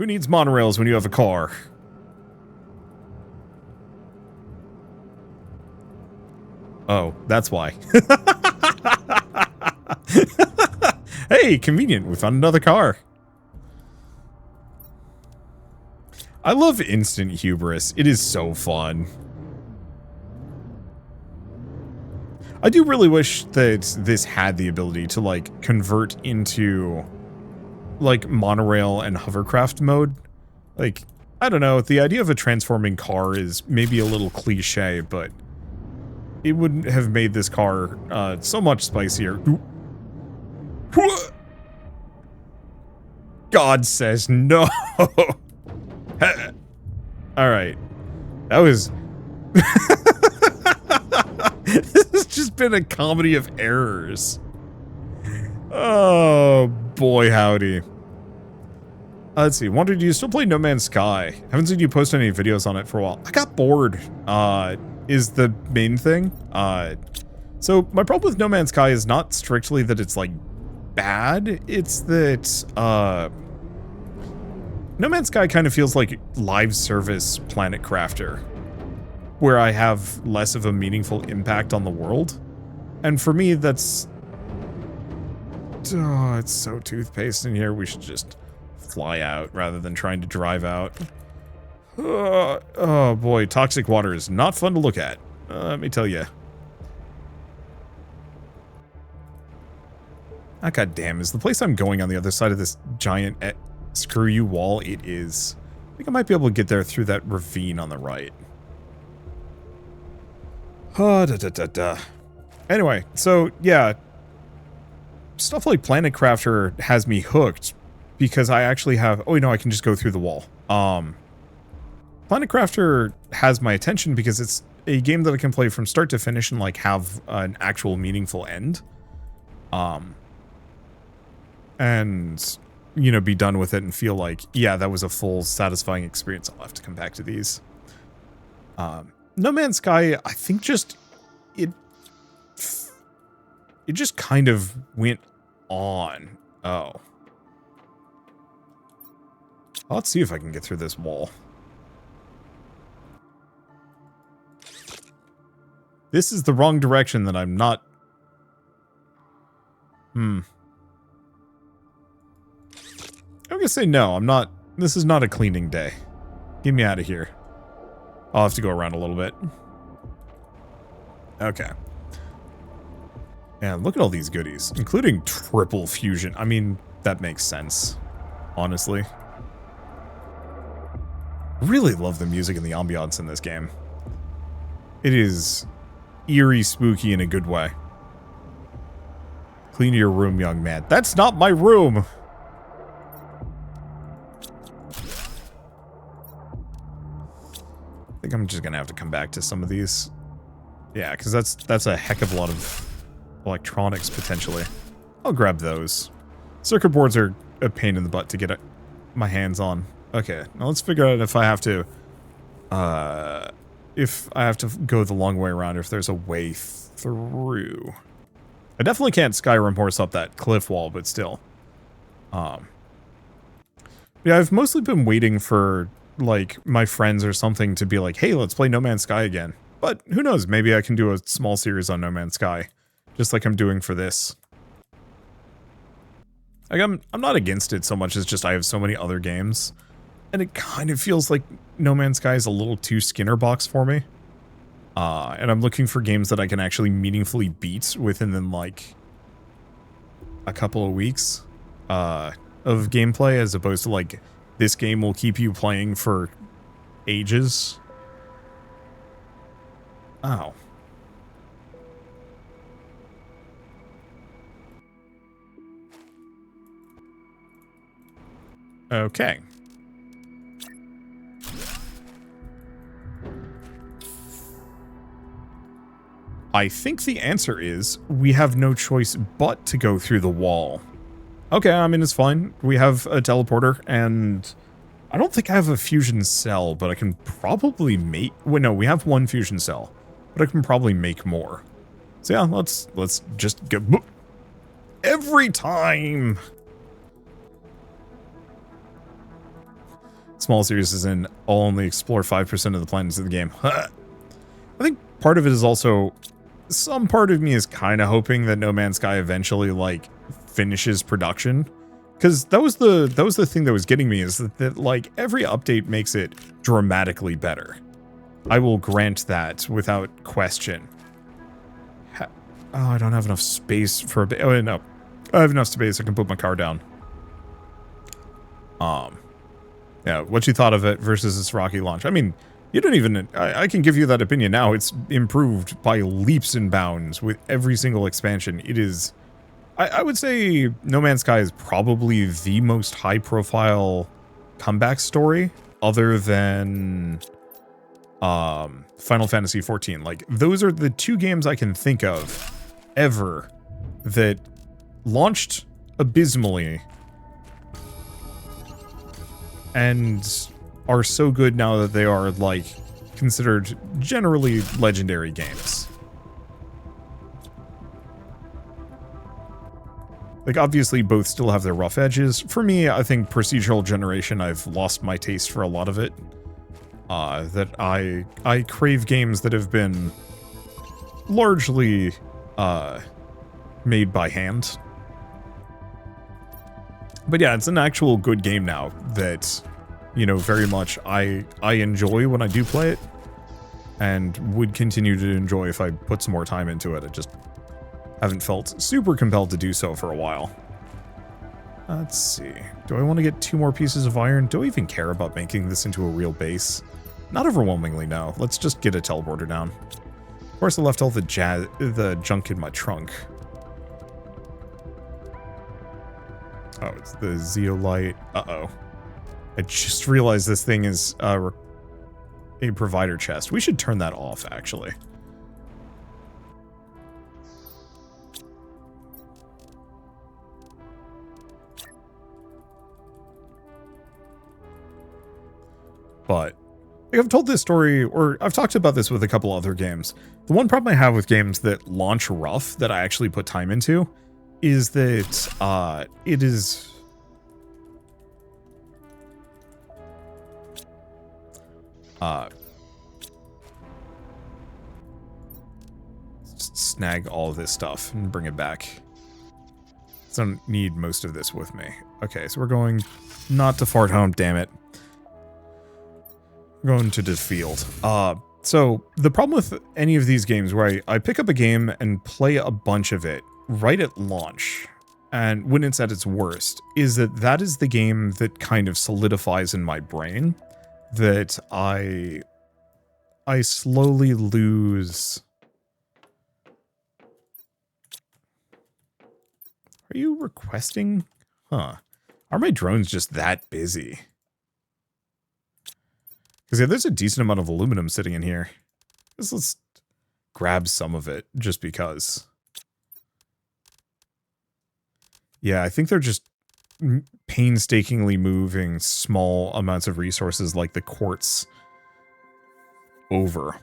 Who needs monorails when you have a car? Oh, that's why. Hey, convenient. We found another car. I love instant hubris. It is so fun. I do really wish that this had the ability to, like, convert into, like, monorail and hovercraft mode. Like, I don't know, the idea of a transforming car is maybe a little cliche, but it would have made this car so much spicier. God says no. Alright. That was... This has just been a comedy of errors. Oh, boy howdy. Let's see. Wondered, do you still play No Man's Sky? Haven't seen you post any videos on it for a while. I got bored, is the main thing. So my problem with No Man's Sky is not strictly that it's, like, bad. It's that, No Man's Sky kind of feels like live service Planet Crafter, where I have less of a meaningful impact on the world. And for me, that's... Oh, it's so toothpaste in here. We should just fly out rather than trying to drive out. Oh boy, toxic water is not fun to look at. Let me tell you. Ah, goddamn, is the place I'm going on the other side of this giant screw you wall? It is. I think I might be able to get there through that ravine on the right. Anyway, so yeah, stuff like Planet Crafter has me hooked because I actually have, oh no, I can just go through the wall. Planet Crafter has my attention because it's a game that I can play from start to finish and like have an actual meaningful end. And you know, be done with it and feel like, yeah, that was a full satisfying experience. I'll have to come back to these. No Man's Sky, I think just, it just kind of went on. Oh. Let's see if I can get through this wall. This is the wrong direction that I'm not... I'm gonna say no, I'm not... This is not a cleaning day. Get me out of here. I'll have to go around a little bit. Okay. And look at all these goodies, including triple fusion. I mean, that makes sense, honestly. Really love the music and the ambiance in this game. It is eerie, spooky in a good way. Clean your room, young man. That's not my room! I think I'm just gonna have to come back to some of these. Yeah, because that's a heck of a lot of electronics, potentially. I'll grab those. Circuit boards are a pain in the butt to get my hands on. Okay, now let's figure out if I have to go the long way around, or if there's a way through. I definitely can't Skyrim horse up that cliff wall, but still. Yeah, I've mostly been waiting for, like, my friends or something to be like, hey, let's play No Man's Sky again. But who knows, maybe I can do a small series on No Man's Sky, just like I'm doing for this. Like, I'm not against it so much as just I have so many other games, and it kind of feels like No Man's Sky is a little too Skinner box for me. And I'm looking for games that I can actually meaningfully beat within, like, a couple of weeks of gameplay, as opposed to, like, this game will keep you playing for ages. Oh. Okay. I think the answer is we have no choice but to go through the wall. Okay, I mean, it's fine. We have a teleporter, and I don't think I have a fusion cell, but I can probably make... Wait, no, we have one fusion cell, but I can probably make more. So yeah, let's just go... Every time! Small series is in, I'll only explore 5% of the planets of the game. I think part of it is also, some part of me is kind of hoping that No Man's Sky eventually, like, finishes production. Because that was the thing that was getting me, is that, like, every update makes it dramatically better. I will grant that without question. Oh, I don't have enough space for a bit. Oh, no. I have enough space. I can put my car down. Yeah, what you thought of it versus its rocky launch. I mean, you don't even... I can give you that opinion now. It's improved by leaps and bounds with every single expansion. It is... I would say No Man's Sky is probably the most high-profile comeback story other than Final Fantasy XIV. Like, those are the two games I can think of ever that launched abysmally and are so good now that they are, like, considered generally legendary games. Like, obviously, both still have their rough edges. For me, I think procedural generation, I've lost my taste for a lot of it. That I crave games that have been largely, made by hand. But yeah, it's an actual good game now that, you know, very much I enjoy when I do play it. And would continue to enjoy if I put some more time into it. I just haven't felt super compelled to do so for a while. Let's see. Do I want to get 2 more pieces of iron? Do I even care about making this into a real base? Not overwhelmingly, no. Let's just get a teleporter down. Of course, I left all the junk in my trunk. Oh, it's the zeolite. Uh-oh. I just realized this thing is a provider chest. We should turn that off, actually. But like, I've told this story, or I've talked about this with a couple other games. The one problem I have with games that launch rough, that I actually put time into, is that it is... just snag all of this stuff and bring it back. So I don't need most of this with me. Okay, so we're going not to Fart Home, damn it. We're going to the field. So the problem with any of these games where I pick up a game and play a bunch of it right at launch, and when it's at its worst, is that is the game that kind of solidifies in my brain that I slowly lose. Are you requesting? Huh. Are my drones just that busy? Because yeah, there's a decent amount of aluminum sitting in here. Let's grab some of it, just because. Yeah, I think they're just painstakingly moving small amounts of resources like the quartz over.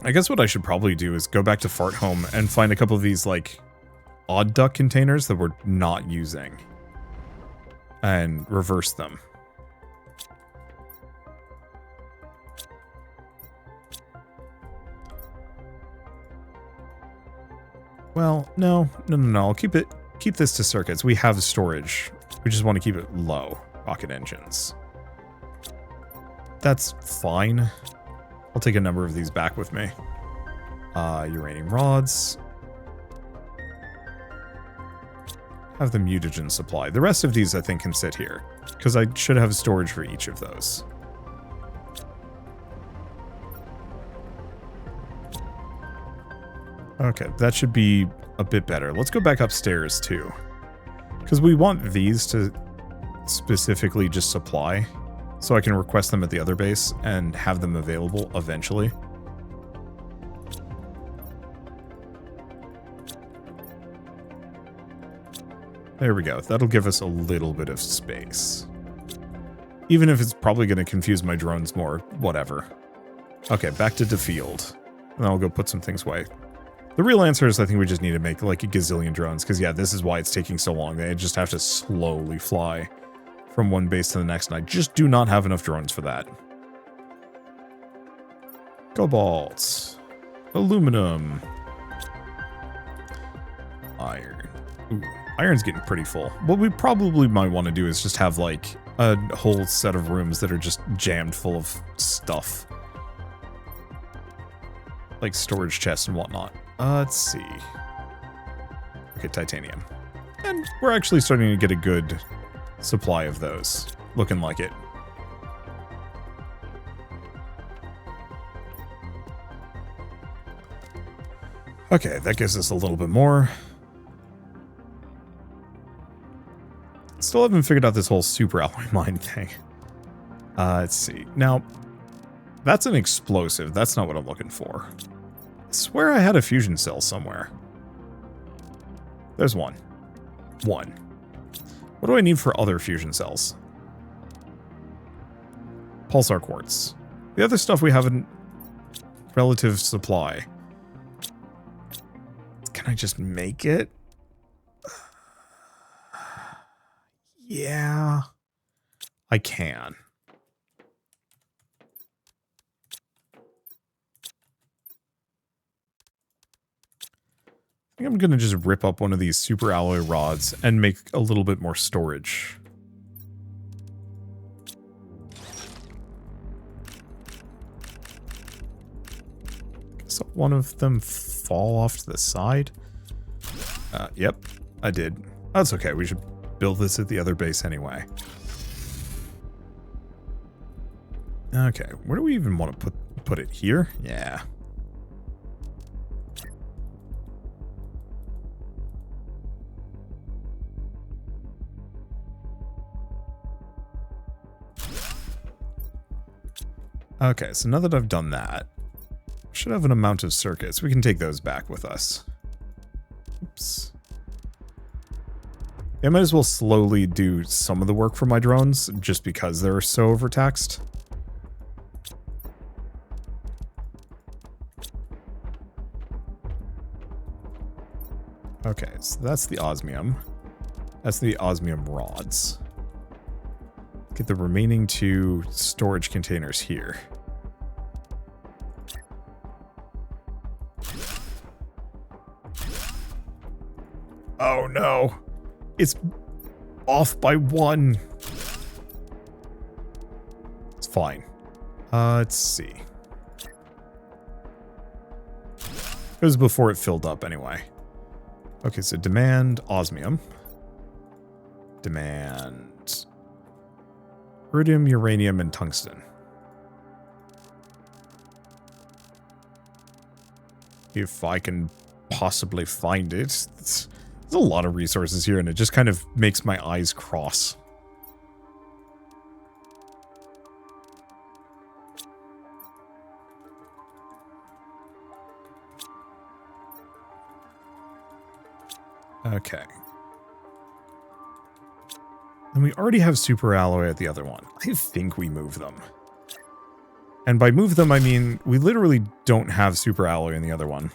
I guess what I should probably do is go back to Fart Home and find a couple of these, like, odd duck containers that we're not using. And reverse them. Well, no. I'll keep this to circuits. We have storage. We just want to keep it low. Rocket engines. That's fine. I'll take a number of these back with me. Uranium rods. Have the mutagen supply. The rest of these I think can sit here, because I should have storage for each of those. Okay, that should be a bit better. Let's go back upstairs too, because we want these to specifically just supply, so I can request them at the other base and have them available eventually. There we go. That'll give us a little bit of space. Even if it's probably going to confuse my drones more. Whatever. Okay, back to the field. And I'll go put some things away. The real answer is I think we just need to make like a gazillion drones. Because yeah, this is why it's taking so long. They just have to slowly fly from one base to the next, and I just do not have enough drones for that. Cobalt. Aluminum. Iron. Ooh, iron's getting pretty full. What we probably might want to do is just have, like, a whole set of rooms that are just jammed full of stuff. Like storage chests and whatnot. Let's see. Okay, titanium. And we're actually starting to get a good supply of those. Looking like it. Okay, that gives us a little bit more. Still haven't figured out this whole super alloy mine thing. Let's see. Now, that's an explosive. That's not what I'm looking for. I swear I had a fusion cell somewhere. There's one. One. What do I need for other fusion cells? Pulsar quartz. The other stuff we have in relative supply. Can I just make it? Yeah, I can. I think I'm going to just rip up one of these super alloy rods and make a little bit more storage. Guess one of them fall off to the side. Yep, I did. That's okay. We should build this at the other base anyway. Okay, where do we even want to put it? Here? Yeah. Okay, so now that I've done that, I should have an amount of circuits. We can take those back with us. Oops. I might as well slowly do some of the work for my drones, just because they're so overtaxed. Okay, so that's the osmium. That's the osmium rods. Get the remaining 2 storage containers here. Oh no! It's off by 1. It's fine. Let's see. It was before it filled up anyway. Okay, so demand osmium. Demand iridium, uranium, and tungsten. If I can possibly find it. There's a lot of resources here, and it just kind of makes my eyes cross. Okay. And we already have super alloy at the other one. I think we move them. And by move them, I mean we literally don't have super alloy in the other one.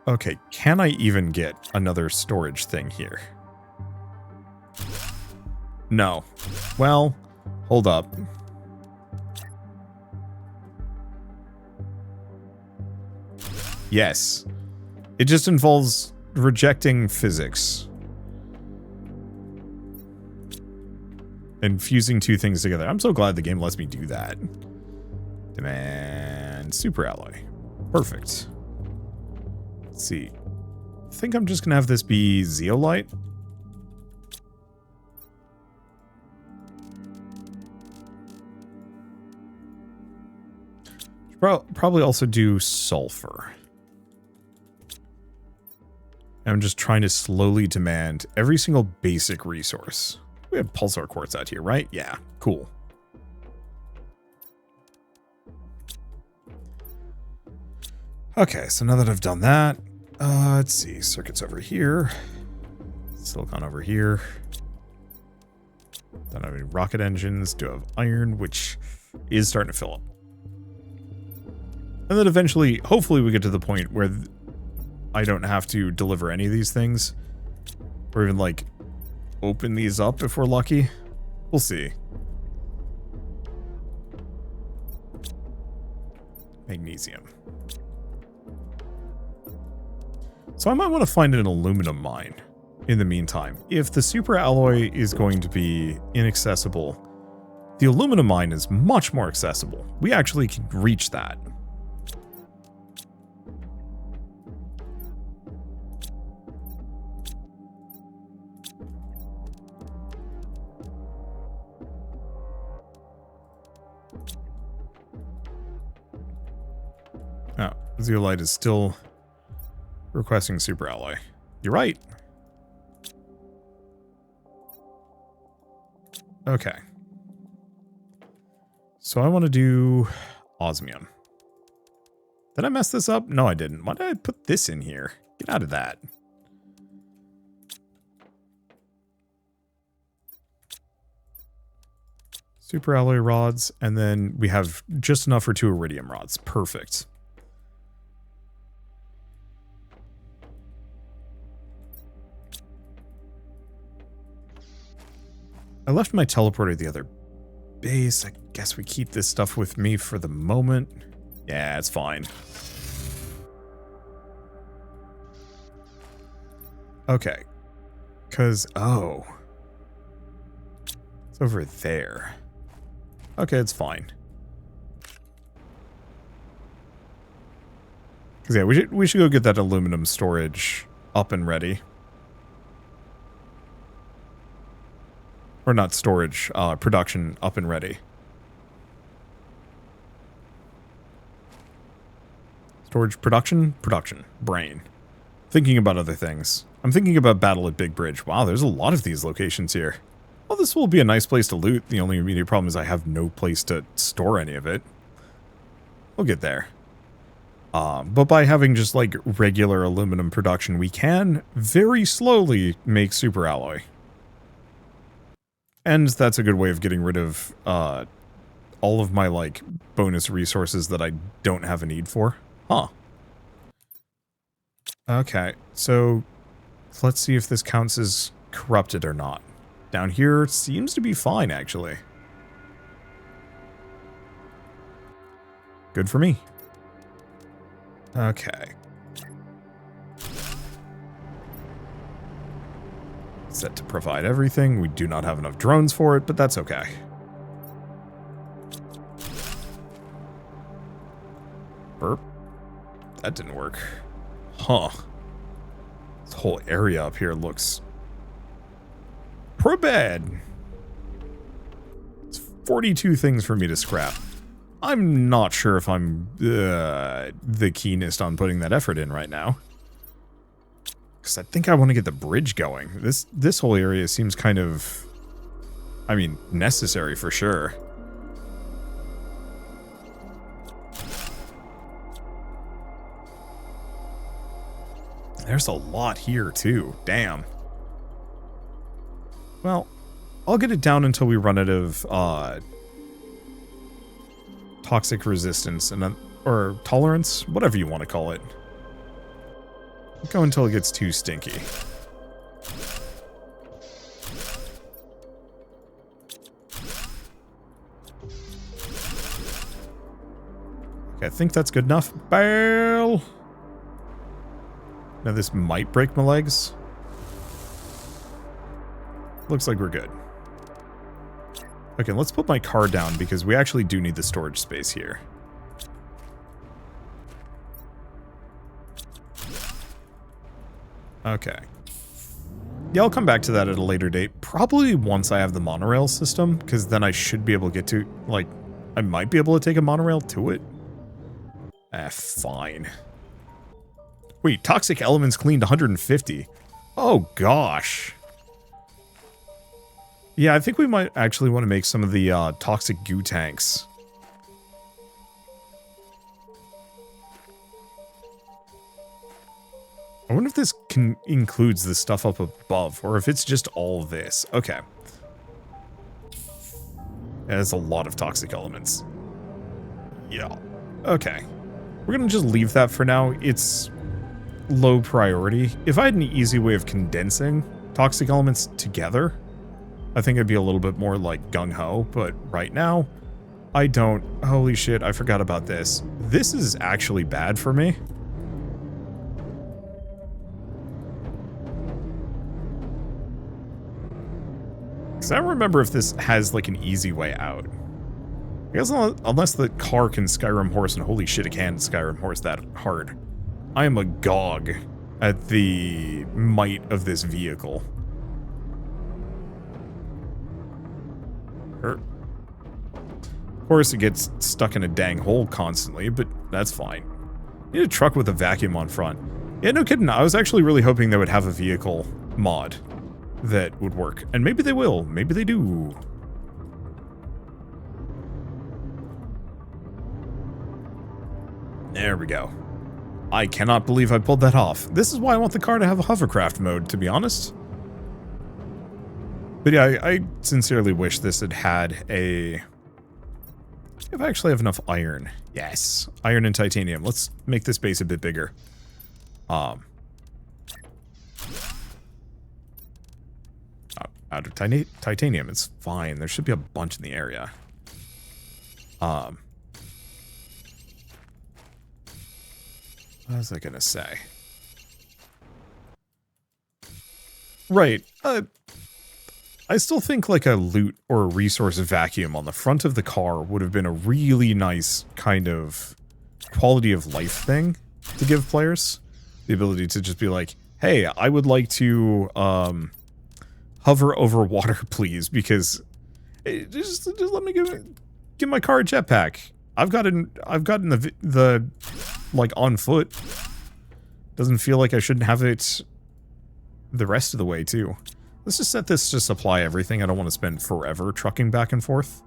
Okay, can I even get another storage thing here? No. Well, hold up. Yes. It just involves rejecting physics. And fusing 2 things together. I'm so glad the game lets me do that. Demand super alloy. Perfect. Let's see. I think I'm just gonna have this be zeolite. Probably also do sulfur. I'm just trying to slowly demand every single basic resource. We have pulsar quartz out here, right? Yeah, cool. Okay, so now that I've done that, let's see, circuits over here, silicon over here. Don't have any rocket engines, do have iron, which is starting to fill up. And then eventually, hopefully we get to the point where I don't have to deliver any of these things, or even like open these up if we're lucky. We'll see. Magnesium. So I might want to find an aluminum mine in the meantime. If the super alloy is going to be inaccessible, the aluminum mine is much more accessible. We actually can reach that. Oh, zeolite is still requesting super alloy. You're right. Okay. So I want to do osmium. Did I mess this up? No, I didn't. Why did I put this in here? Get out of that. Super alloy rods, and then we have just enough for 2 iridium rods. Perfect. I left my teleporter at the other base. I guess we keep this stuff with me for the moment. Yeah, it's fine. Okay. Because, oh. It's over there. Okay, it's fine. Because, yeah, we should go get that aluminum storage up and ready. Or not storage, production up and ready. Storage, production, brain. Thinking about other things. I'm thinking about Battle at Big Bridge. Wow, there's a lot of these locations here. Well, this will be a nice place to loot. The only immediate problem is I have no place to store any of it. We'll get there. But by having just like regular aluminum production, we can very slowly make super alloy. And that's a good way of getting rid of all of my like bonus resources that I don't have a need for. Huh. Okay, so let's see if this counts as corrupted or not. Down here it seems to be fine, actually. Good for me. Okay. Set to provide everything. We do not have enough drones for it, but that's okay. Burp. That didn't work. Huh. This whole area up here looks pretty bad. It's 42 things for me to scrap. I'm not sure if I'm the keenest on putting that effort in right now. Because I think I want to get the bridge going. This whole area seems kind of, I mean, necessary for sure. There's a lot here too. Damn. Well, I'll get it down until we run out of toxic resistance and or tolerance, whatever you want to call it. Go until it gets too stinky. Okay, I think that's good enough. Bail! Now this might break my legs. Looks like we're good. Okay, let's put my car down because we actually do need the storage space here. Okay. Yeah, I'll come back to that at a later date. Probably once I have the monorail system, because then I should be able to get to, like, I might be able to take a monorail to it. Fine. Wait, toxic elements cleaned 150. Oh, gosh. Yeah, I think we might actually want to make some of the toxic goo tanks. I wonder if this includes the stuff up above, or if it's just all this. Okay. There's a lot of toxic elements. Yeah. Okay. We're gonna just leave that for now. It's low priority. If I had an easy way of condensing toxic elements together, I think it'd be a little bit more like gung-ho, but right now, I don't. Holy shit, I forgot about this. This is actually bad for me. Because I don't remember if this has, like, an easy way out. I guess unless the car can Skyrim horse, and holy shit, it can Skyrim horse that hard. I am agog at the might of this vehicle. Of course, it gets stuck in a dang hole constantly, but that's fine. Need a truck with a vacuum on front. Yeah, no kidding. I was actually really hoping they would have a vehicle mod that would work. And maybe they will. Maybe they do. There we go. I cannot believe I pulled that off. This is why I want the car to have a hovercraft mode, to be honest. But yeah, I sincerely wish this had had a... If I actually have enough iron. Yes. Iron and titanium. Let's make this base a bit bigger. Out of titanium, it's fine. There should be a bunch in the area. What was I gonna say? Right. I still think like a loot or a resource vacuum on the front of the car would have been a really nice kind of quality of life thing to give players. The ability to just be like, hey, I would like to hover over water, please, because just let me give my car a jetpack. I've gotten the like on foot. Doesn't feel like I shouldn't have it the rest of the way too. Let's just set this to supply everything. I don't want to spend forever trucking back and forth.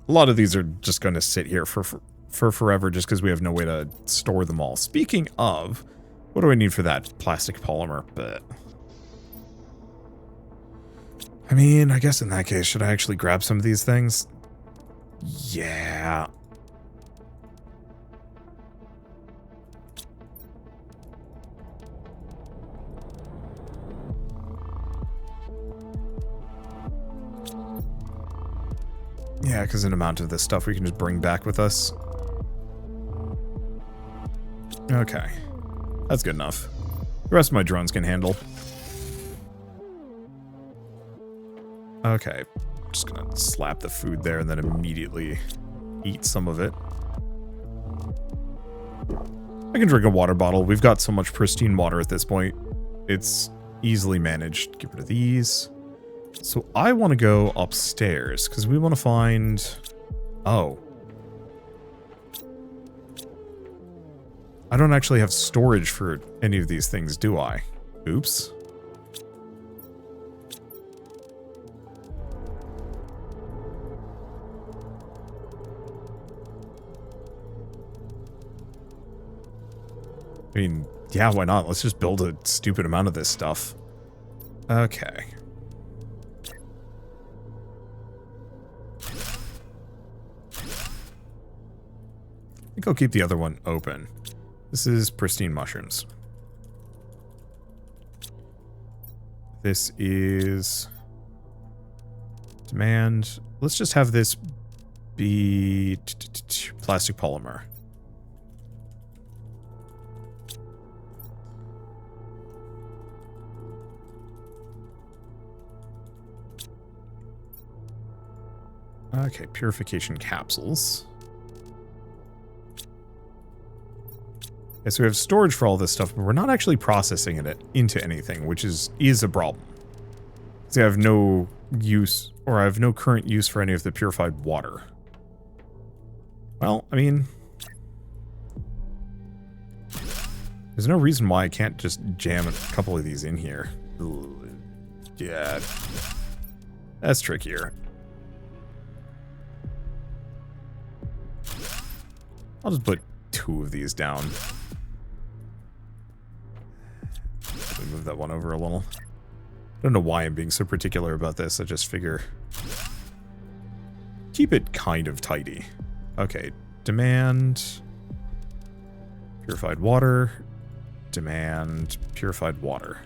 A lot of these are just going to sit here for forever just because we have no way to store them all. Speaking of, what do I need for that? Plastic polymer, but... I mean, I guess in that case, should I actually grab some of these things? Yeah. Yeah, because an amount of this stuff we can just bring back with us. Okay. That's good enough. The rest of my drones can handle. Okay. Just gonna slap the food there and then immediately eat some of it. I can drink a water bottle. We've got so much pristine water at this point. It's easily managed. Get rid of these. So I want to go upstairs, because we want to find... Oh. I don't actually have storage for any of these things, do I? Oops. I mean, yeah, why not? Let's just build a stupid amount of this stuff. Okay. I think I'll keep the other one open. This is pristine mushrooms. This is demand. Let's just have this be plastic polymer. Okay, purification capsules. Yeah, so we have storage for all this stuff, but we're not actually processing it into anything, which is a problem. So I have no use, or I have no current use for any of the purified water. Well, I mean... There's no reason why I can't just jam a couple of these in here. Yeah. That's trickier. I'll just put 2 of these down. Move that one over a little. I don't know why I'm being so particular about this. I just figure... Keep it kind of tidy. Okay, demand... Purified water. Demand purified water.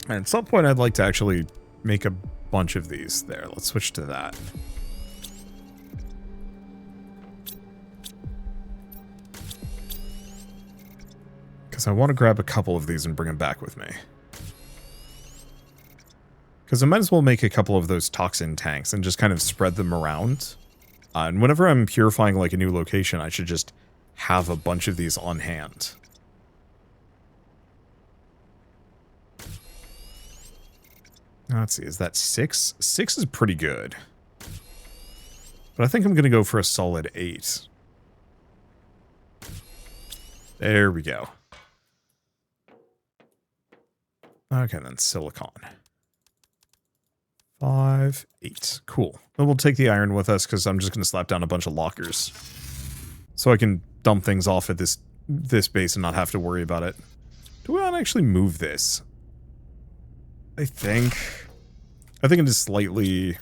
And at some point, I'd like to actually make a bunch of these. There, let's switch to that. Because I want to grab a couple of these and bring them back with me. Because I might as well make a couple of those toxin tanks and just kind of spread them around. And whenever I'm purifying like a new location, I should just have a bunch of these on hand. Let's see, is that 6? 6 is pretty good. But I think I'm going to go for a solid 8. There we go. Okay, then silicon. 5, 8. Cool. Then we'll take the iron with us because I'm just going to slap down a bunch of lockers. So I can dump things off at this base and not have to worry about it. Do we want to actually move this? I think it is slightly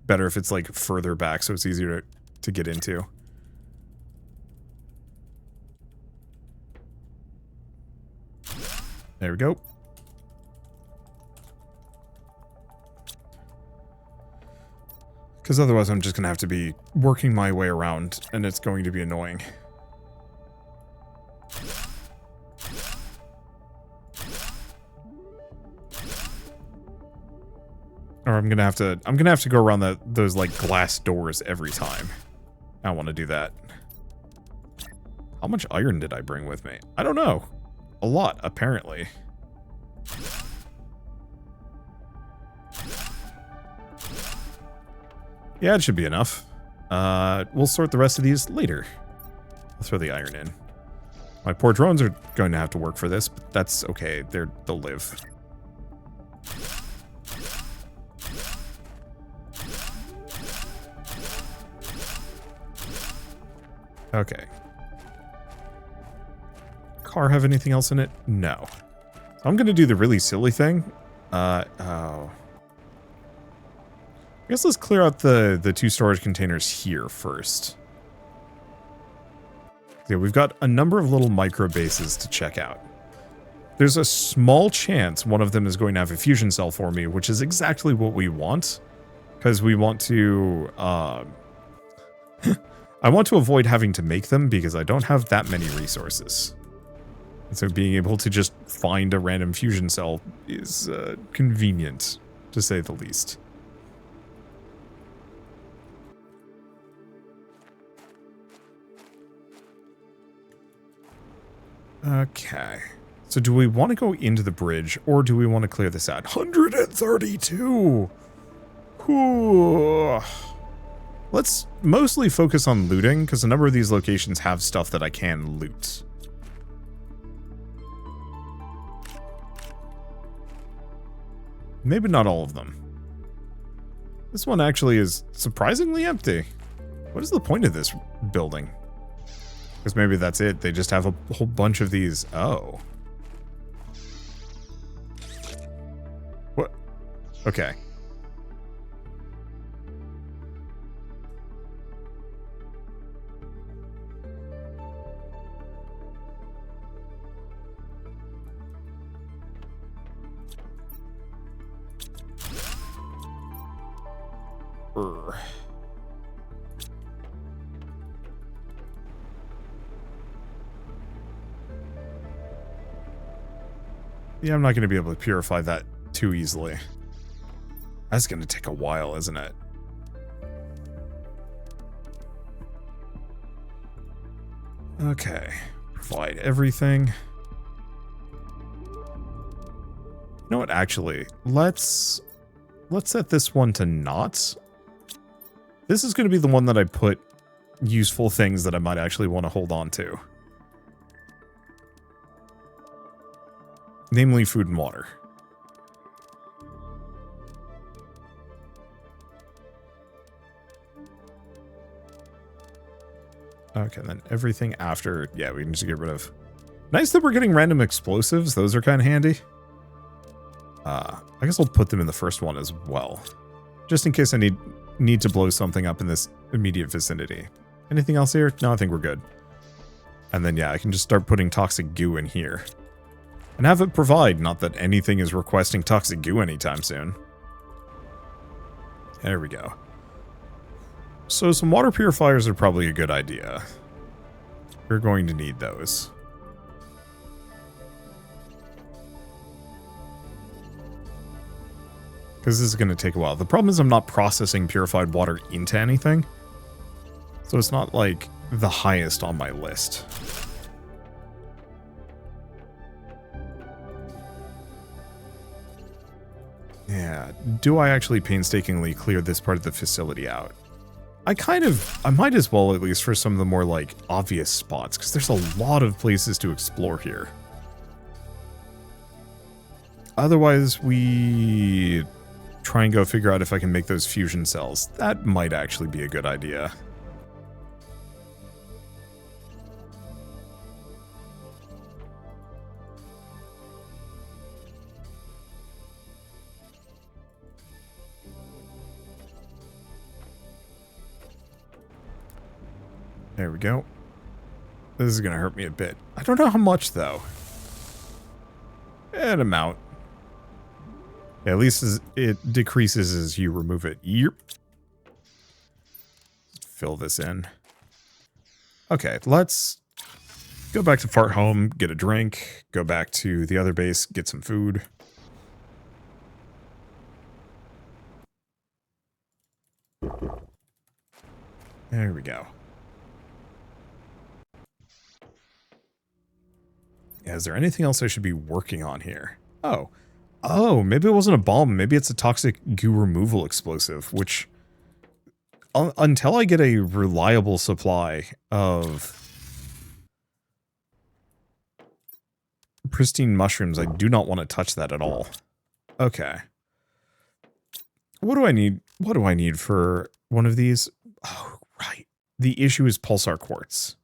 better if it's like further back so it's easier to get into. There we go. Because otherwise I'm just going to have to be working my way around and it's going to be annoying. Or I'm gonna have to go around those like glass doors every time. I don't want to do that. How much iron did I bring with me? I don't know. A lot, apparently. Yeah, it should be enough. We'll sort the rest of these later. I'll throw the iron in. My poor drones are going to have to work for this, but that's okay. They'll live. Okay. Car have anything else in it? No. So I'm going to do the really silly thing. Oh. I guess let's clear out the 2 storage containers here first. Yeah, we've got a number of little micro bases to check out. There's a small chance one of them is going to have a fusion cell for me, which is exactly what we want. Because we want to... I want to avoid having to make them because I don't have that many resources. And so being able to just find a random fusion cell is convenient, to say the least. Okay. So do we want to go into the bridge or do we want to clear this out? 132! Whew. Let's mostly focus on looting, because a number of these locations have stuff that I can loot. Maybe not all of them. This one actually is surprisingly empty. What is the point of this building? Because maybe that's it. They just have a whole bunch of these. Oh. What? Okay. Yeah, I'm not going to be able to purify that too easily. That's going to take a while, isn't it? Okay. Provide everything. You know what, actually, let's set this one to not. This is going to be the one that I put useful things that I might actually want to hold on to. Namely, food and water. Okay, then everything after, yeah, we can just get rid of. Nice that we're getting random explosives. Those are kind of handy. I guess I'll put them in the first one as well. Just in case I need to blow something up in this immediate vicinity. Anything else here? No, I think we're good. And then, yeah, I can just start putting toxic goo in here. And have it provide, not that anything is requesting toxic goo anytime soon. There we go. So some water purifiers are probably a good idea. We're going to need those. Because this is going to take a while. The problem is I'm not processing purified water into anything. So it's not like the highest on my list. Yeah, do I actually painstakingly clear this part of the facility out? I might as well, at least for some of the more, like, obvious spots, because there's a lot of places to explore here. Otherwise, we try and go figure out if I can make those fusion cells. That might actually be a good idea. There we go. This is going to hurt me a bit. I don't know how much, though. An amount. Yeah, at least it decreases as you remove it. Yep. Fill this in. Okay, let's go back to Fart Home, get a drink, go back to the other base, get some food. There we go. Yeah, is there anything else I should be working on here? Oh. Oh, maybe it wasn't a bomb. Maybe it's a toxic goo removal explosive, which... until I get a reliable supply of pristine mushrooms, I do not want to touch that at all. Okay. What do I need? What do I need for one of these? Oh, right. The issue is pulsar quartz.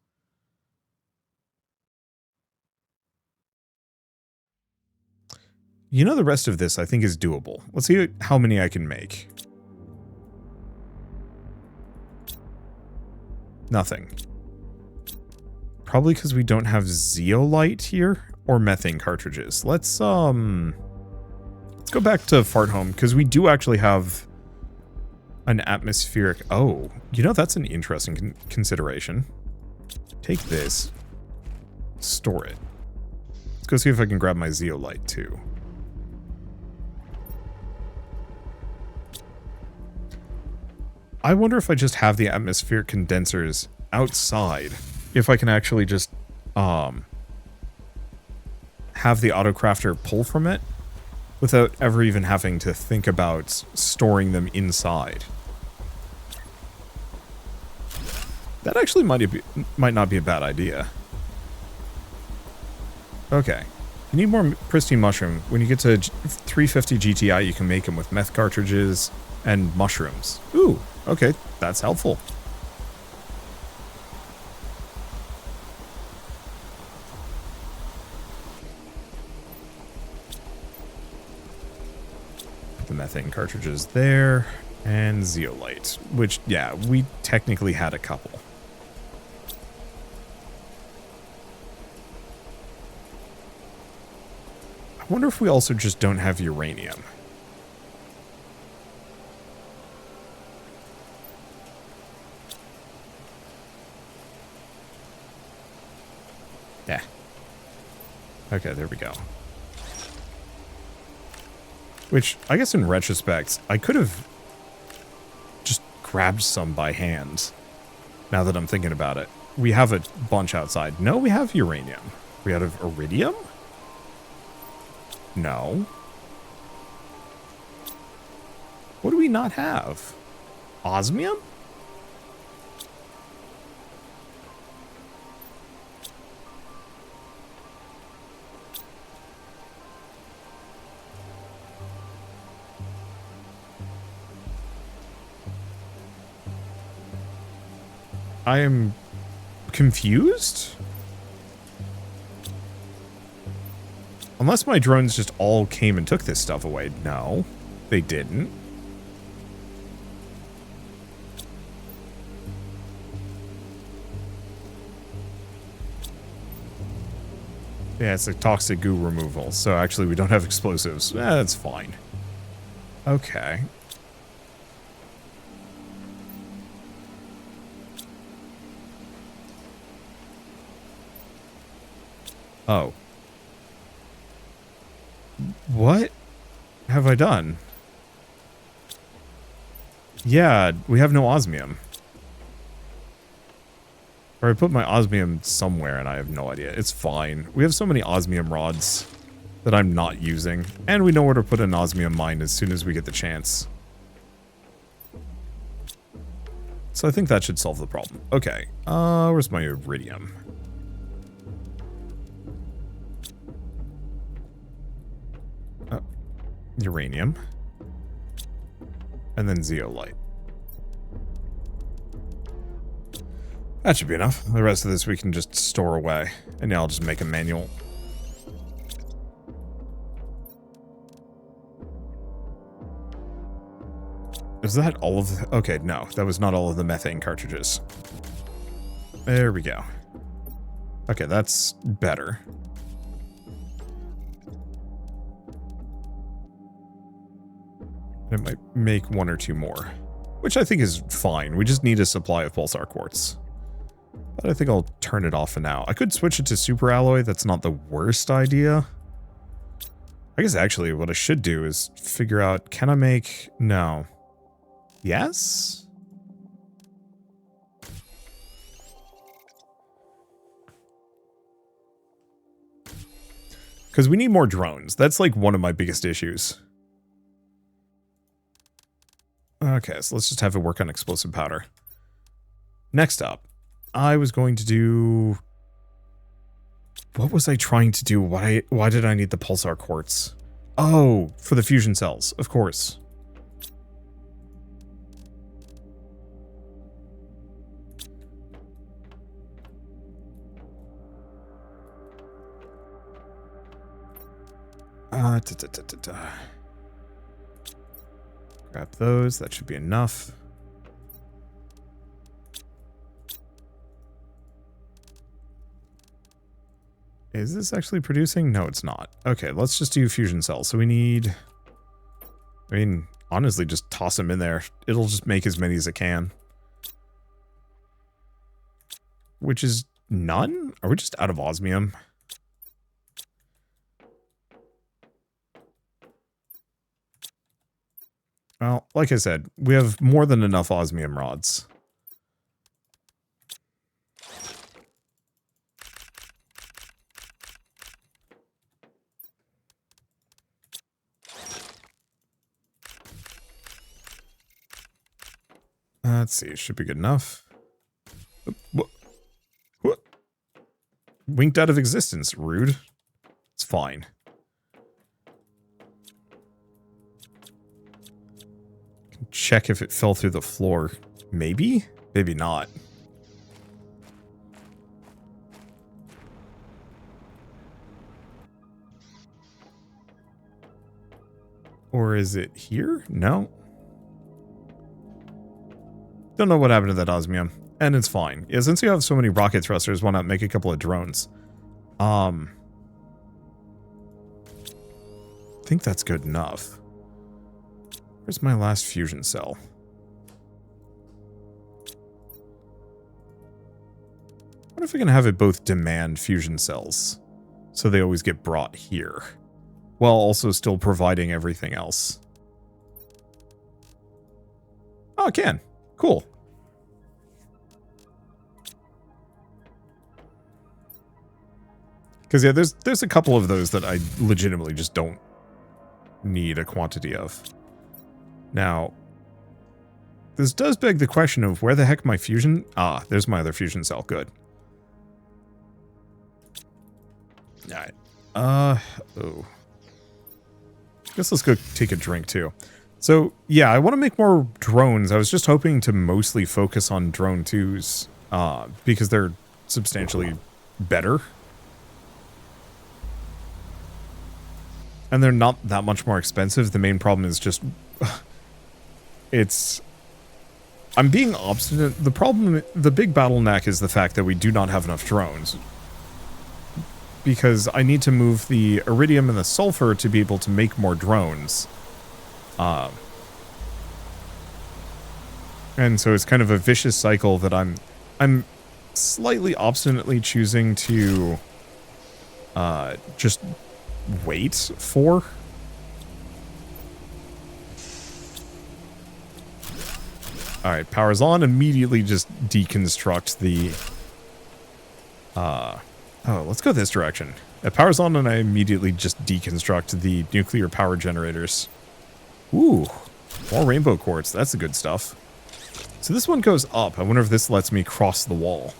You know, the rest of this I think is doable. Let's see how many I can make. Nothing. Probably because we don't have zeolite here or methane cartridges. Let's go back to Fart Home because we do actually have an atmospheric. Oh, you know, that's an interesting consideration. Take this, store it. Let's go see if I can grab my zeolite too. I wonder if I just have the atmospheric condensers outside, if I can actually just have the autocrafter pull from it without ever even having to think about storing them inside. That actually might not be a bad idea. Okay. You need more pristine mushroom. When you get to 350 GTI, you can make them with meth cartridges and mushrooms. Ooh. Okay, that's helpful. Put the methane cartridges there, and zeolite, which, yeah, we technically had a couple. I wonder if we also just don't have uranium. Yeah. Okay, there we go. Which, I guess in retrospect, I could have just grabbed some by hand. Now that I'm thinking about it. We have a bunch outside. No, we have uranium. We have iridium? No. What do we not have? Osmium? I am confused? Unless my drones just all came and took this stuff away. No, they didn't. Yeah, it's a toxic goo removal. So actually we don't have explosives. That's fine. Okay. Oh. What have I done? Yeah, we have no osmium. Or I put my osmium somewhere and I have no idea. It's fine. We have so many osmium rods that I'm not using. And we know where to put an osmium mine as soon as we get the chance. So I think that should solve the problem. Okay. Where's my iridium? Uranium. And then zeolite. That should be enough. The rest of this we can just store away. And now I'll just make a manual. Is that all of the... Okay, no. That was not all of the methane cartridges. There we go. Okay, that's better. It might make one or two more. Which I think is fine. We just need a supply of pulsar quartz. But I think I'll turn it off for now. I could switch it to super alloy. That's not the worst idea. I guess actually what I should do is figure out, can I make... No. Yes? Because we need more drones. That's like one of my biggest issues. Okay, so let's just have it work on explosive powder. Next up, I was going to do... What was I trying to do? Why did I need the pulsar quartz? Oh, for the fusion cells, of course. Grab those, that should be enough. Is this actually producing? No, it's not. Okay, let's just do fusion cells. So we need... I mean, honestly, just toss them in there. It'll just make as many as it can. Which is none? Are we just out of osmium? Well, like I said, we have more than enough osmium rods. Let's see, it should be good enough. What? Winked out of existence, rude. It's fine. Check if it fell through the floor. Maybe? Maybe not. Or is it here? No. Don't know what happened to that osmium. And it's fine. Yeah, since you have so many rocket thrusters, why not make a couple of drones? I think that's good enough. Where's my last fusion cell? What if I can have it both demand fusion cells? So they always get brought here. While also still providing everything else. Oh, it can. Cool. Because yeah, there's a couple of those that I legitimately just don't need a quantity of. Now, this does beg the question of where the heck my fusion... Ah, there's my other fusion cell. Good. Alright. Oh. Guess let's go take a drink, too. So, yeah, I want to make more drones. I was just hoping to mostly focus on drone 2s, because they're substantially better. And they're not that much more expensive. The main problem is just... I'm being obstinate. The problem, the big bottleneck is the fact that we do not have enough drones. Because I need to move the iridium and the sulfur to be able to make more drones. And so it's kind of a vicious cycle that I'm slightly obstinately choosing to just wait for. Alright, power's on. Immediately just deconstruct the... Oh, let's go this direction. It power's on and I immediately just deconstruct the nuclear power generators. Ooh, more rainbow quartz. That's the good stuff. So this one goes up. I wonder if this lets me cross the wall.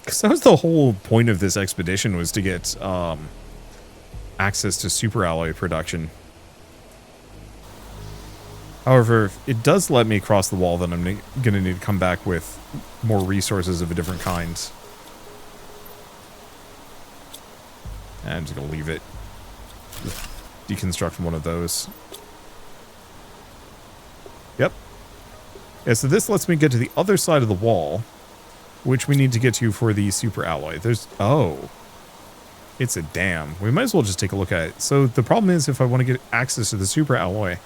Because that was the whole point of this expedition, was to get access to super alloy production. However, if it does let me cross the wall, then I'm going to need to come back with more resources of a different kind. And I'm just going to leave it. Deconstruct one of those. Yep. Yeah, so this lets me get to the other side of the wall, which we need to get to for the super alloy. There's... Oh. It's a dam. We might as well just take a look at it. So the problem is, if I want to get access to the super alloy,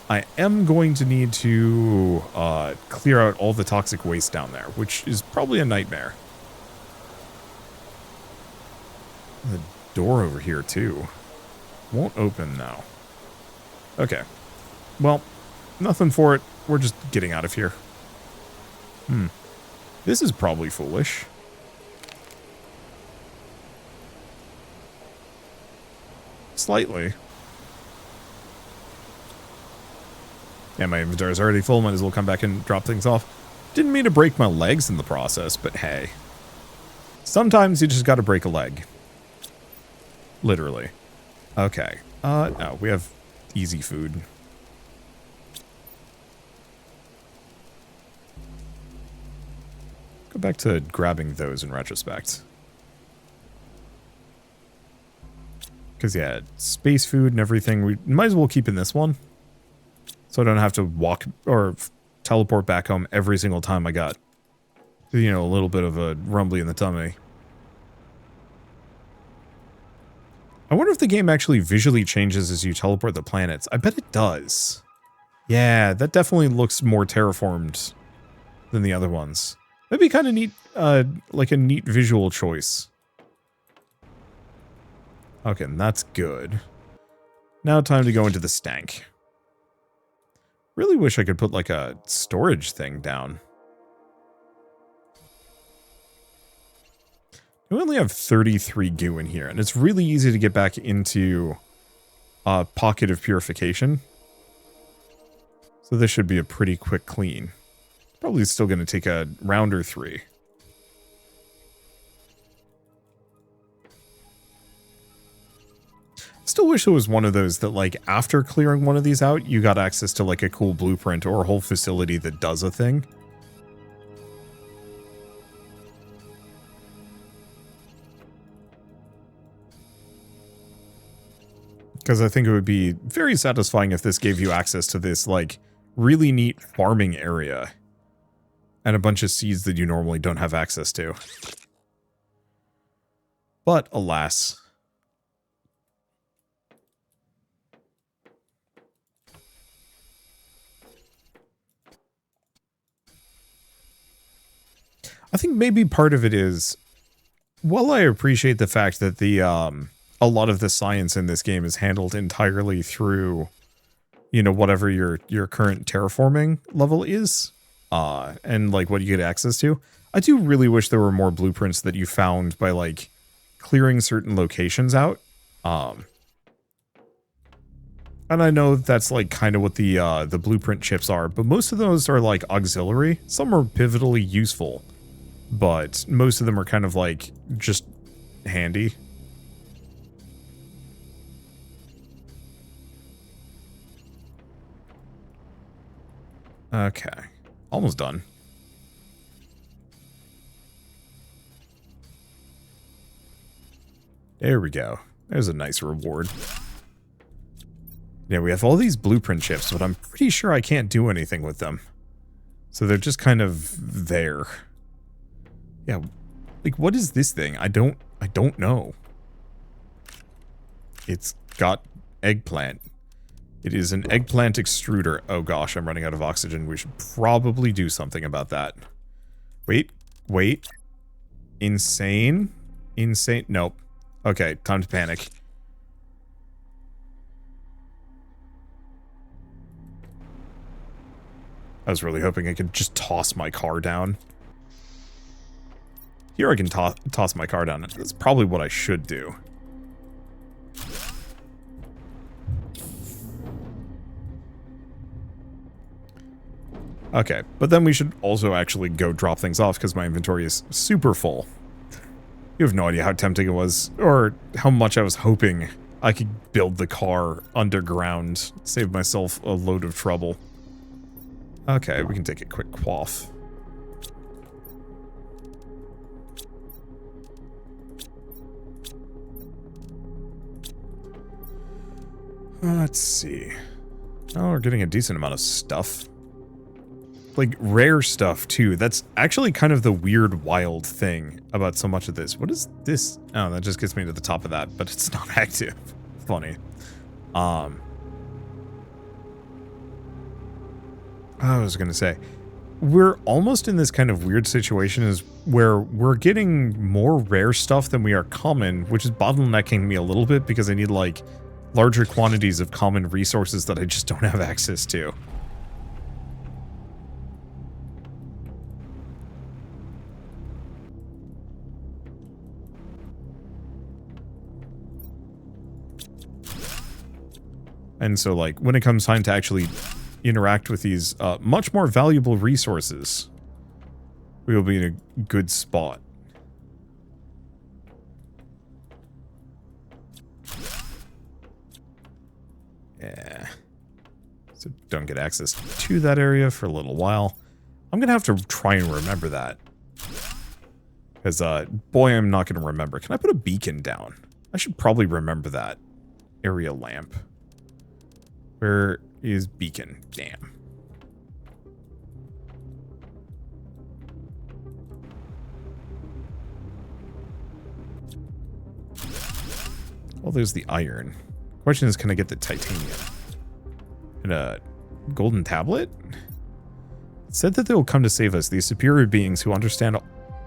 I am going to need to clear out all the toxic waste down there, which is probably a nightmare. The door over here, too. Won't open now. Okay. Well, nothing for it. We're just getting out of here. This is probably foolish. Slightly. Yeah, my inventory is already full. Might as well come back and drop things off. Didn't mean to break my legs in the process, but hey. Sometimes you just gotta break a leg. Literally. Okay. No, we have easy food. Go back to grabbing those in retrospect. Because, yeah, space food and everything, we might as well keep in this one. So I don't have to walk or teleport back home every single time I got, you know, a little bit of a rumbly in the tummy. I wonder if the game actually visually changes as you teleport the planets. I bet it does. Yeah, that definitely looks more terraformed than the other ones. That'd be kind of neat, like a neat visual choice. Okay, that's good. Now time to go into the stank. Really wish I could put like a storage thing down. We only have 33 goo in here, and it's really easy to get back into a pocket of purification. So this should be a pretty quick clean. Probably still going to take a round or 3. Still wish it was one of those that, like, after clearing one of these out, you got access to, like, a cool blueprint or a whole facility that does a thing. Because I think it would be very satisfying if this gave you access to this, like, really neat farming area. And a bunch of seeds that you normally don't have access to. But, alas. I think maybe part of it is, while I appreciate the fact that the, a lot of the science in this game is handled entirely through, you know, whatever your current terraforming level is, and like what you get access to. I do really wish there were more blueprints that you found by like clearing certain locations out. And I know that's like kind of what the blueprint chips are, but most of those are like auxiliary. Some are pivotally useful, but most of them are kind of like just handy. Okay, almost done. There we go. There's a nice reward. Yeah, we have all these blueprint chips, but I'm pretty sure I can't do anything with them. So they're just kind of there. Yeah, like what is this thing? I don't know. It's got eggplant. It is an eggplant extruder. Oh gosh, I'm running out of oxygen. We should probably do something about that. Wait. Insane? Insane? Nope. Okay, time to panic. I was really hoping I could just toss my car down. Here I can toss my car down. That's probably what I should do. Okay, but then we should also actually go drop things off because my inventory is super full. You have no idea how tempting it was, or how much I was hoping I could build the car underground, save myself a load of trouble. Okay, we can take a quick quaff. Let's see. Oh, we're getting a decent amount of stuff. Like, rare stuff, too. That's actually kind of the weird, wild thing about so much of this. What is this? Oh, that just gets me to the top of that, but it's not active. Funny. I was gonna say, we're almost in this kind of weird situation is where we're getting more rare stuff than we are common, which is bottlenecking me a little bit because I need, like, larger quantities of common resources that I just don't have access to. And so, like, when it comes time to actually interact with these much more valuable resources, we will be in a good spot. Yeah. So don't get access to that area for a little while. I'm going to have to try and remember that. Because, boy, I'm not going to remember. Can I put a beacon down? I should probably remember that. Area lamp. Where is beacon? Damn. Well, there's the iron. Question is, can I get the titanium? And a golden tablet? It said that they will come to save us, these superior beings who understand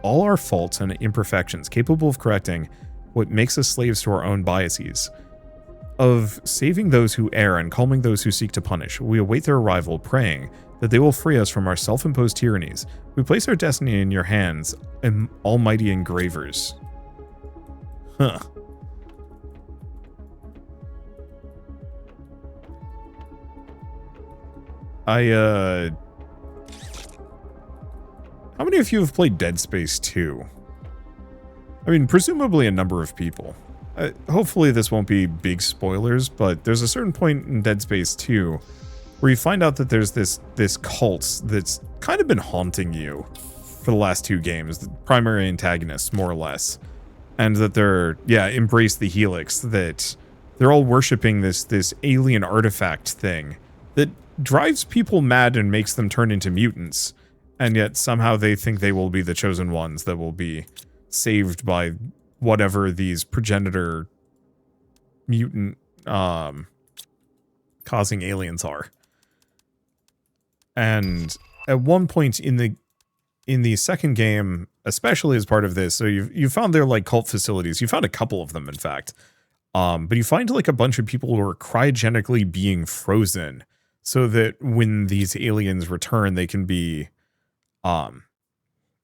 all our faults and imperfections, capable of correcting what makes us slaves to our own biases. Of saving those who err and calming those who seek to punish. We await their arrival, praying that they will free us from our self-imposed tyrannies. We place our destiny in your hands, almighty engravers. Huh. How many of you have played Dead Space 2? I mean, presumably a number of people. Hopefully this won't be big spoilers, but there's a certain point in Dead Space 2 where you find out that there's this cult that's kind of been haunting you for the last two games, the primary antagonists, more or less. And that they're, yeah, embrace the Helix, that they're all worshipping this alien artifact thing that drives people mad and makes them turn into mutants. And yet somehow they think they will be the chosen ones that will be saved by whatever these progenitor mutant causing aliens are. And at one point in the second game, especially as part of this, so you found their like cult facilities. You found a couple of them, in fact. But you find like a bunch of people who are cryogenically being frozen so that when these aliens return, they can be the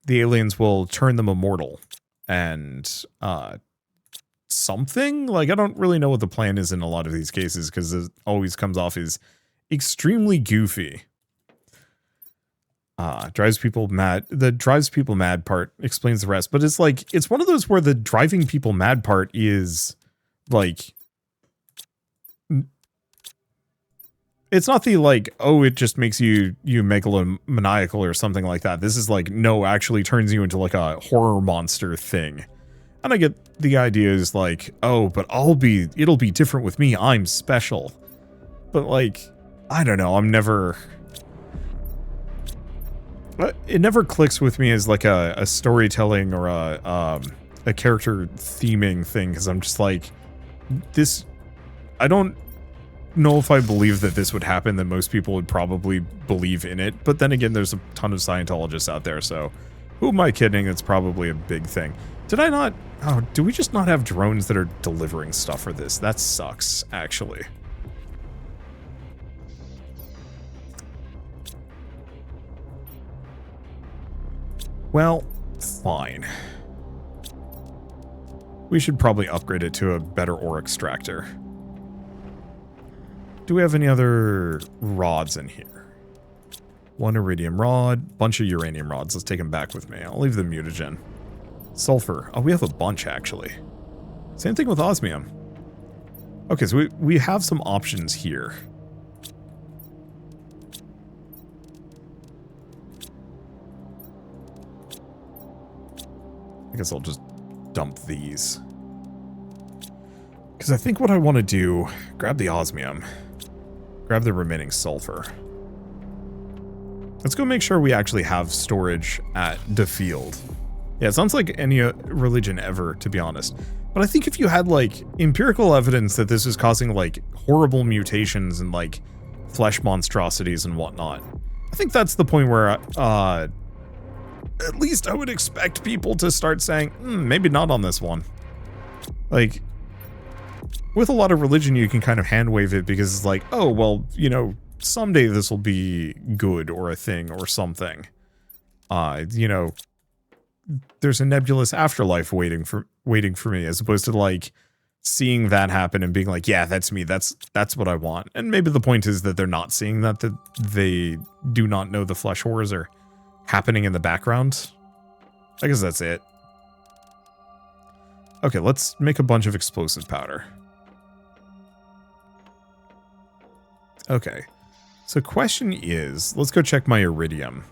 aliens will turn them immortal. And something like, I don't really know what the plan is in a lot of these cases because it always comes off as extremely goofy. Drives people mad. The drives people mad part explains the rest, but it's like, it's one of those where the driving people mad part is like, it's not the like, oh, it just makes you megalomaniacal or something like that. This is like, no, actually turns you into like a horror monster thing. And I get the idea is like, oh, but it'll be different with me. I'm special. But like, I don't know. It never clicks with me as like a storytelling or a character theming thing. Cause I'm just like, I don't know if I believe that this would happen, that most people would probably believe in it. But then again, there's a ton of Scientologists out there. So who am I kidding? It's probably a big thing. Did I not? Oh, do we just not have drones that are delivering stuff for this? That sucks, actually. Well, fine. We should probably upgrade it to a better ore extractor. Do we have any other rods in here? One iridium rod, bunch of uranium rods. Let's take them back with me. I'll leave the mutagen. Sulfur. Oh, we have a bunch, actually. Same thing with osmium. Okay, so we have some options here. I guess I'll just dump these. Because I think what I want to do, grab the osmium, grab the remaining sulfur. Let's go make sure we actually have storage at the field. Yeah, it sounds like any religion ever, to be honest. But I think if you had, like, empirical evidence that this is causing, like, horrible mutations and, like, flesh monstrosities and whatnot, I think that's the point where, at least I would expect people to start saying, maybe not on this one. Like, with a lot of religion, you can kind of hand wave it because it's like, oh, well, you know, someday this will be good or a thing or something. You know, there's a nebulous afterlife waiting for me, as opposed to like seeing that happen and being like, yeah, that's me. That's what I want. And maybe the point is that they're not seeing that they do not know the flesh horrors are happening in the background. I guess that's it. Okay, let's make a bunch of explosive powder. Okay. So question is, let's go check my iridium.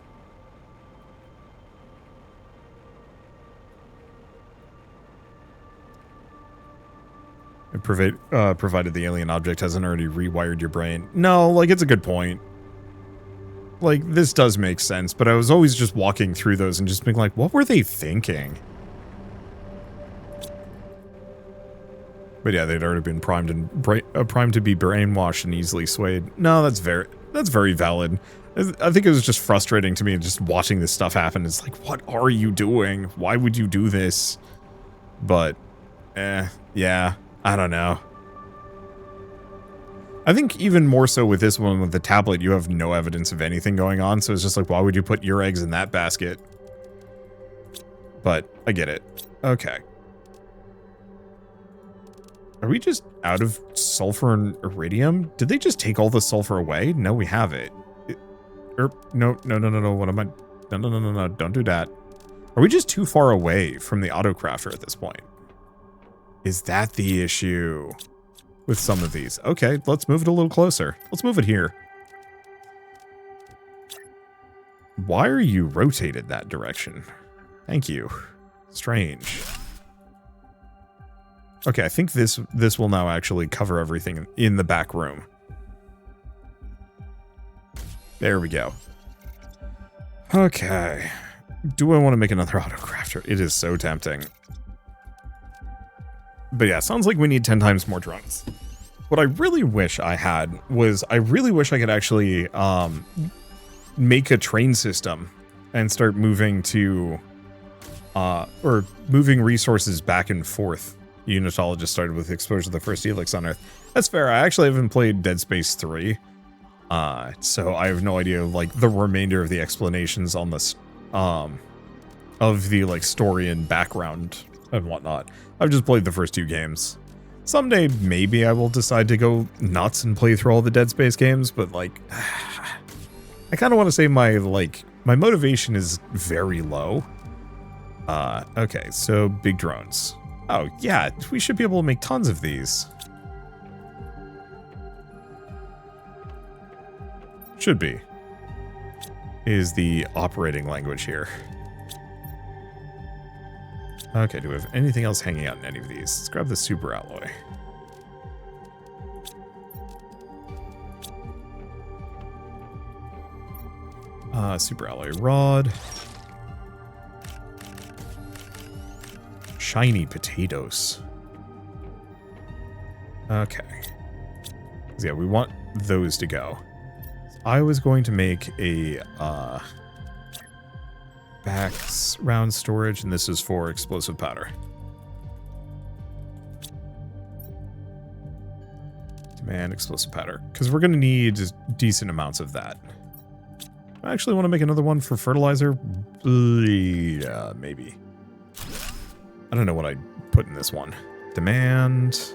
Provided the alien object hasn't already rewired your brain. No, like, it's a good point. Like, this does make sense, but I was always just walking through those and just being like, what were they thinking? But yeah, they'd already been primed to be brainwashed and easily swayed. No, that's very valid. I think it was just frustrating to me just watching this stuff happen. It's like, what are you doing? Why would you do this? But, yeah, I don't know. I think even more so with this one, with the tablet, you have no evidence of anything going on. So it's just like, why would you put your eggs in that basket? But I get it. Okay. Are we just out of sulfur and iridium? Did they just take all the sulfur away? No, we have it. No. What am I? No. Don't do that. Are we just too far away from the autocrafter at this point? Is that the issue with some of these? Okay, let's move it a little closer. Let's move it here. Why are you rotated that direction? Thank you. Strange. Okay, I think this will now actually cover everything in the back room. There we go. Okay. Do I want to make another autocrafter? It is so tempting. But yeah, sounds like we need 10 times more drones. What I really wish I had was, I really wish I could actually make a train system and start moving to, or moving resources back and forth. Unitologist started with exposure to the first helix on Earth. That's fair. I actually haven't played Dead Space 3. So I have no idea, like, the remainder of the explanations on this, of the, like, story and background and whatnot. I've just played the first 2 games. Someday, maybe I will decide to go nuts and play through all the Dead Space games, but, like, I kind of want to say my motivation is very low. Okay, so big drones. Oh, yeah, we should be able to make tons of these. Should be. Is the operating language here. Okay, do we have anything else hanging out in any of these? Let's grab the super alloy. Super alloy rod. Shiny potatoes. Okay. So yeah, we want those to go. I was going to make a background storage, and this is for explosive powder. Demand explosive powder, because we're going to need decent amounts of that. I actually want to make another one for fertilizer. Yeah, maybe. I don't know what I'd put in this one. Demand.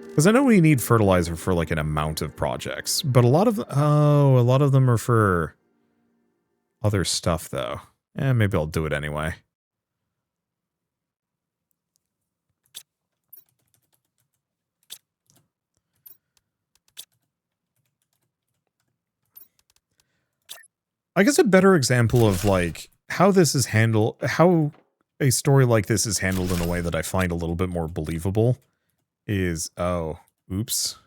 Because I know we need fertilizer for like an amount of projects, but a lot of them are for other stuff though. Maybe I'll do it anyway. I guess a better example of like how this is handled, how a story like this is handled in a way that I find a little bit more believable is, oh, oops.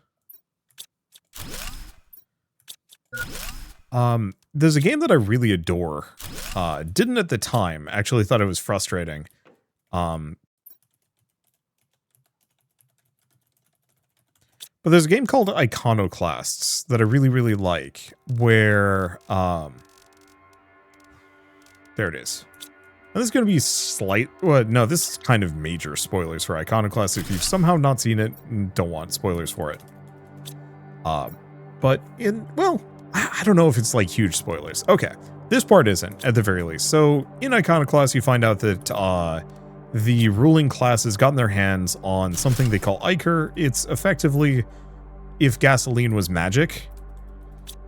There's a game that I really adore. Didn't at the time, actually thought it was frustrating. But there's a game called Iconoclasts that I really, really like, where, there it is. And this is going to be slight, well, no, this is kind of major spoilers for Iconoclasts if you've somehow not seen it and don't want spoilers for it. But well, I don't know if it's like huge spoilers. Okay, this part isn't, at the very least. So, in Iconoclasts, you find out that, the ruling class has gotten their hands on something they call Ichor. It's effectively if gasoline was magic,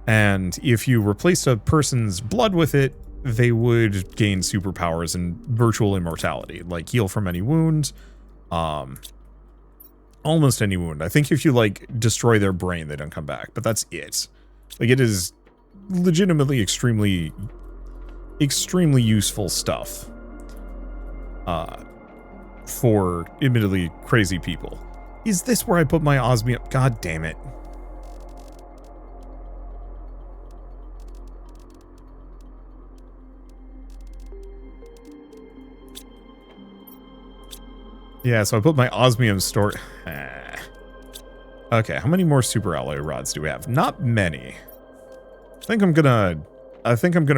and if you replaced a person's blood with it, they would gain superpowers and virtual immortality, like heal from any wound, almost any wound. I think if you like destroy their brain, they don't come back, but that's it. Like, it is legitimately extremely useful stuff. For admittedly crazy people. Is this where I put my osmium? God damn it. Yeah, so I put my osmium store. Okay, how many more super alloy rods do we have? Not many. I think I'm gonna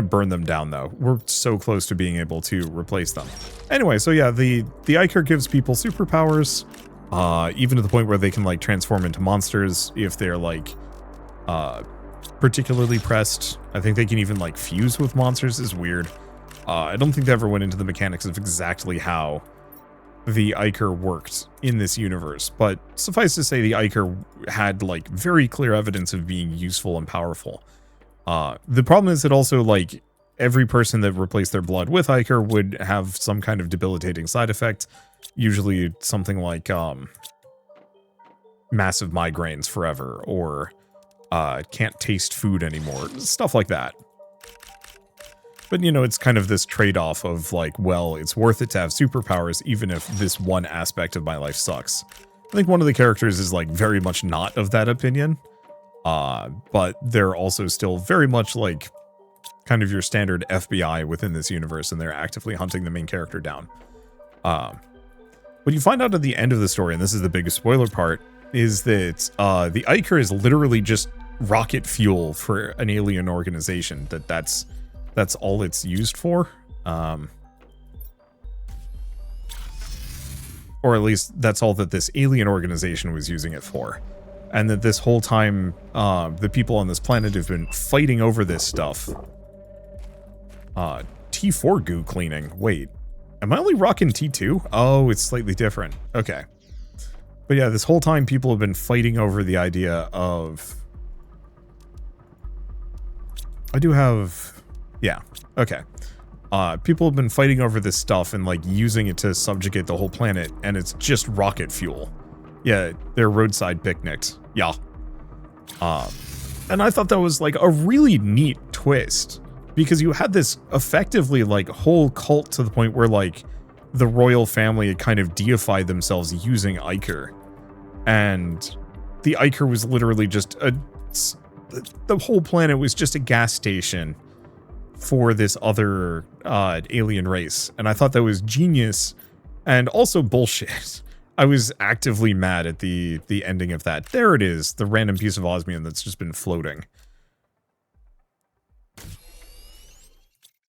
burn them down though. We're so close to being able to replace them. Anyway, so yeah, the Ichor gives people superpowers, even to the point where they can like transform into monsters if they're like particularly pressed. I think they can even like fuse with monsters. Is weird. I don't think they ever went into the mechanics of exactly how the Ichor worked in this universe, but suffice to say the Ichor had like very clear evidence of being useful and powerful. The problem is that also, like, every person that replaced their blood with Ichor would have some kind of debilitating side effect. Usually something like, massive migraines forever, or, can't taste food anymore. Stuff like that. But, you know, it's kind of this trade-off of, like, well, it's worth it to have superpowers, even if this one aspect of my life sucks. I think one of the characters is, like, very much not of that opinion. But they're also still very much like kind of your standard FBI within this universe, and they're actively hunting the main character down. What you find out at the end of the story, and this is the biggest spoiler part, is that the Ichor is literally just rocket fuel for an alien organization. That's all it's used for. Or at least that's all that this alien organization was using it for. And that this whole time, the people on this planet have been fighting over this stuff. T4 goo cleaning. Wait, am I only rocking T2? Oh, it's slightly different. Okay. But yeah, this whole time people have been fighting over the idea of... I do have... Yeah, okay. People have been fighting over this stuff and like using it to subjugate the whole planet, and it's just rocket fuel. Yeah, they're roadside picnics. Yeah. And I thought that was like a really neat twist, because you had this effectively like whole cult to the point where like the royal family had kind of deified themselves using Iker. And the Iker was literally just the whole planet was just a gas station for this other alien race. And I thought that was genius and also bullshit. I was actively mad at the ending of that. There it is, the random piece of osmium that's just been floating.